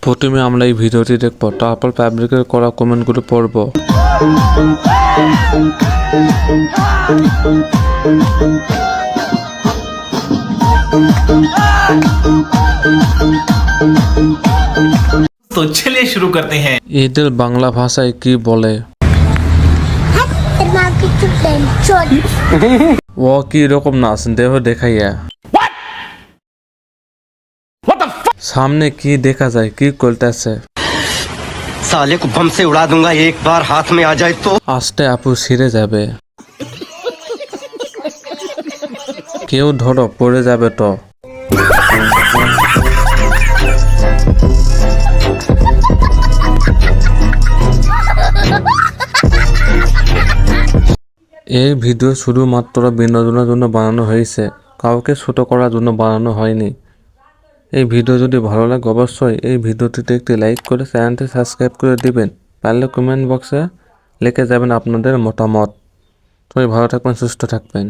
প্রথমে আমরা এই ভিডিওটি দেখব, তারপর পাবলিকের করা কমেন্টগুলো পড়ব। तो चलिए शुरू करते हैं। এদের বাংলা ভাষায় কি বলে? ও কি রকম নাচ দেহ দেখাইয়া? সামনে কি দেখা যায়, কি করতেছে? साले को बम से उड़ा दूंगा एक बार हाथ में आ जाए तो। আস্তে আপু ছিঁড়ে যাবে, কেউ ধরো পড়ে যাবে তো। এই ভিডিও শুধুমাত্র বিনোদনের জন্য বানানো হয়েছে, কাউকে ছোট করার জন্য বানানো হয়নি। এই ভিডিও যদি ভালো লাগে অবশ্যই এই ভিডিওটিতে একটি লাইক করে চ্যানেলটি সাবস্ক্রাইব করে দিবেন। পারলে কমেন্ট বক্সে লিখে যাবেন আপনাদের মতামত। সবাই ভালো থাকবেন, সুস্থ থাকবেন।